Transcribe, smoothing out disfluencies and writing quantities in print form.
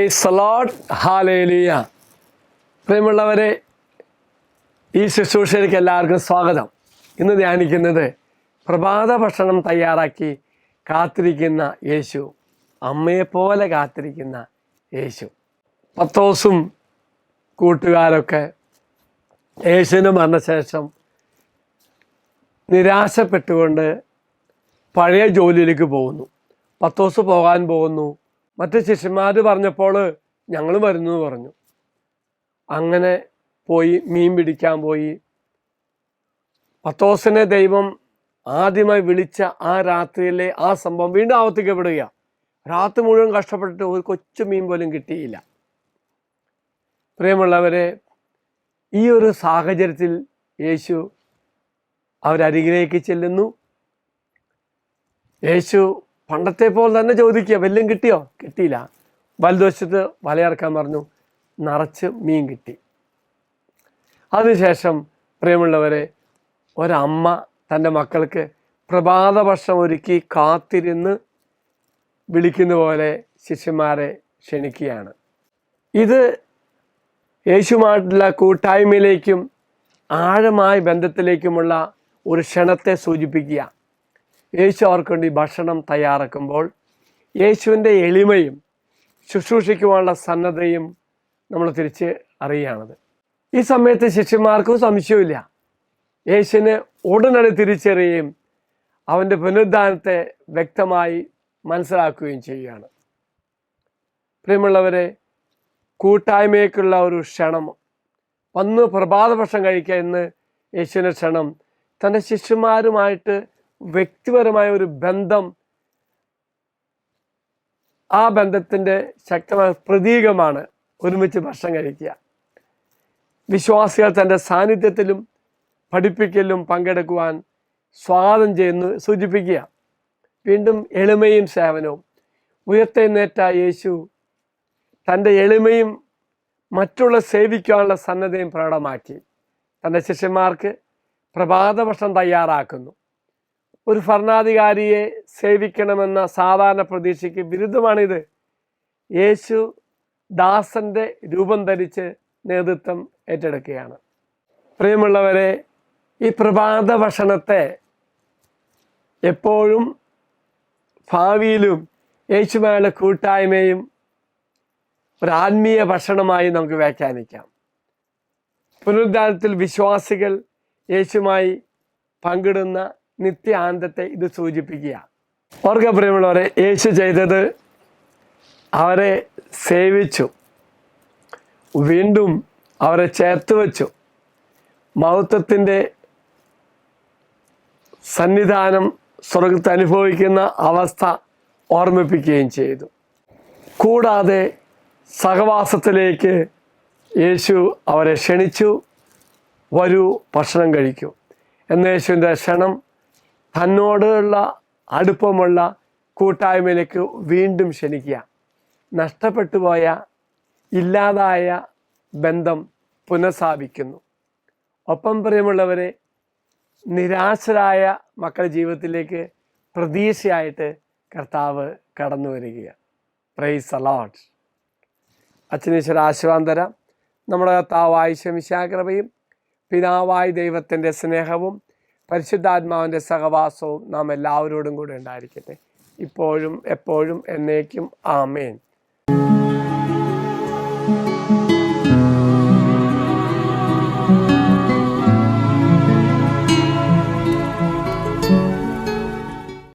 Praise the Lord, hallelujah. പ്രിയമുള്ളവരെ, ഈ ശുശ്രൂഷയിലേക്ക് എല്ലാവർക്കും സ്വാഗതം. ഇന്ന് ധ്യാനിക്കുന്നത് പ്രഭാത ഭക്ഷണം തയ്യാറാക്കി കാത്തിരിക്കുന്ന യേശു, അമ്മയെപ്പോലെ കാത്തിരിക്കുന്ന യേശു. പത്രോസും കൂട്ടുകാരൊക്കെ യേശുവിന് മരണശേഷം നിരാശപ്പെട്ടുകൊണ്ട് പഴയ ജോലിയിലേക്ക് പോകുന്നു. പത്രോസ് പോകാൻ പോകുന്നു. മറ്റ് ശിഷ്യന്മാർ പറഞ്ഞപ്പോൾ ഞങ്ങൾ വരുന്നു പറഞ്ഞു. അങ്ങനെ പോയി മീൻ പിടിക്കാൻ പോയി. പത്രോസിനെ ദൈവം ആദ്യമായി വിളിച്ച ആ രാത്രിയിലെ ആ സംഭവം വീണ്ടും ആവർത്തിക്കപ്പെടുക. രാത്രി മുഴുവൻ കഷ്ടപ്പെട്ടിട്ട് ഒരു കൊച്ചു മീൻ പോലും കിട്ടിയില്ല. പ്രിയമുള്ളവരെ, ഈ ഒരു സാഹചര്യത്തിൽ യേശു അവരരികിലേക്ക് ചെല്ലുന്നു. യേശു പണ്ടത്തെ പോലെ തന്നെ ചോദിക്കുക, വല്ലതും കിട്ടിയോ? കിട്ടിയില്ല. വലതുവശത്ത് വലയിറക്കാൻ പറഞ്ഞു. നിറച്ച് മീൻ കിട്ടി. അതിനുശേഷം പ്രിയമുള്ളവരെ, ഒരമ്മ തൻ്റെ മക്കൾക്ക് പ്രഭാത ഭക്ഷണം ഒരുക്കി കാത്തിരുന്ന് വിളിക്കുന്ന പോലെ ശിഷ്യന്മാരെ ക്ഷണിക്കുകയാണ്. ഇത് യേശുമായിട്ടുള്ള കൂട്ടായ്മയിലേക്കും ആഴമായ ബന്ധത്തിലേക്കുമുള്ള ഒരു ക്ഷണത്തെ സൂചിപ്പിക്കുക. യേശു അവർക്ക് വേണ്ടി ഭക്ഷണം തയ്യാറാക്കുമ്പോൾ യേശുവിൻ്റെ എളിമയും ശുശ്രൂഷിക്കുവാനുള്ള സന്നദ്ധയും നമ്മൾ തിരിച്ച് അറിയുകയാണത്. ഈ സമയത്ത് ശിഷ്യന്മാർക്കും സംശയമില്ല. യേശുവിനെ ഉടനടി തിരിച്ചറിയുകയും അവൻ്റെ പുനരുദ്ധാനത്തെ വ്യക്തമായി മനസ്സിലാക്കുകയും ചെയ്യുകയാണ്. പ്രിയമുള്ളവരെ, കൂട്ടായ്മയ്ക്കുള്ള ഒരു ക്ഷണം, വന്ന് പ്രഭാത ഭക്ഷണം കഴിക്കുക എന്ന് യേശുവിൻ്റെ ക്ഷണം തൻ്റെ ശിഷ്യന്മാരുമായിട്ട് വ്യക്തിപരമായ ഒരു ബന്ധം, ആ ബന്ധത്തിൻ്റെ ശക്തമായ പ്രതീകമാണ് ഒരുമിച്ച് ഭക്ഷണം കഴിക്കുക. വിശ്വാസികൾ തൻ്റെ സാന്നിധ്യത്തിലും പഠിപ്പിക്കലും പങ്കെടുക്കുവാൻ സ്വാഗതം ചെയ്യുന്നു സൂചിപ്പിക്കുക. വീണ്ടും എളിമയും സേവനവും. ഉയർത്തെഴുന്നേറ്റ യേശു തൻ്റെ എളിമയും മറ്റുള്ള സേവിക്കാനുള്ള സന്നദ്ധയും പ്രകടമാക്കി തൻ്റെ ശിഷ്യന്മാർക്ക് പ്രഭാത ഭക്ഷണം തയ്യാറാക്കുന്നു. ഒരു ഭരണാധികാരിയെ സേവിക്കണമെന്ന സാധാരണ പ്രതീക്ഷയ്ക്ക് വിരുദ്ധമാണിത്. യേശു ദാസൻ്റെ രൂപം ധരിച്ച് നേതൃത്വം ഏറ്റെടുക്കുകയാണ്. പ്രിയമുള്ളവരെ, ഈ പ്രഭാത ഭക്ഷണത്തെ എപ്പോഴും ഭാവിയിലും യേശുമായുള്ള കൂട്ടായ്മയും ഒരു ആത്മീയ ഭക്ഷണമായി നമുക്ക് വ്യാഖ്യാനിക്കാം. പുനരുദ്ധാനത്തിൽ വിശ്വാസികൾ യേശുമായി പങ്കിടുന്ന നിത്യാനന്ദത്തെ ഇത് സൂചിപ്പിക്കുക. ഓർക്ക പ്രിയമുള്ളവരെ, യേശു ചെയ്തത് അവരെ സേവിച്ചു, വീണ്ടും അവരെ ചേർത്ത് വെച്ചു, മഹത്വത്തിൻ്റെ സന്നിധാനം സ്വർഗത്ത് അനുഭവിക്കുന്ന അവസ്ഥ ഓർമ്മിപ്പിക്കുകയും ചെയ്തു. കൂടാതെ സഹവാസത്തിലേക്ക് യേശു അവരെ ക്ഷണിച്ചു. വരൂ, ഭക്ഷണം കഴിക്കൂ എന്ന യേശുവിൻ്റെ ക്ഷണം തന്നോടുള്ള അടുപ്പമുള്ള കൂട്ടായ്മയിലേക്ക് വീണ്ടും ക്ഷണിക്കുക. നഷ്ടപ്പെട്ടു പോയ, ഇല്ലാതായ ബന്ധം പുനഃസ്ഥാപിക്കുന്നു. ഒപ്പം പ്രിയമുള്ളവരെ, നിരാശരായ മക്കളുടെ ജീവിതത്തിലേക്ക് പ്രതീക്ഷയായിട്ട് കർത്താവ് കടന്നു വരികയാണ്. Praise the Lord. അച്ഛനീശ്വര ആശീർവാദം. നമ്മുടെ കർത്താവായ ശമിശാകൃപയും പിതാവായ ദൈവത്തിൻ്റെ സ്നേഹവും പരിശുദ്ധാത്മാവിൻ്റെ സഹവാസവും നാം എല്ലാവരോടും കൂടെ ഉണ്ടായിരിക്കട്ടെ, ഇപ്പോഴും എപ്പോഴും എന്നേക്കും. ആമേൻ.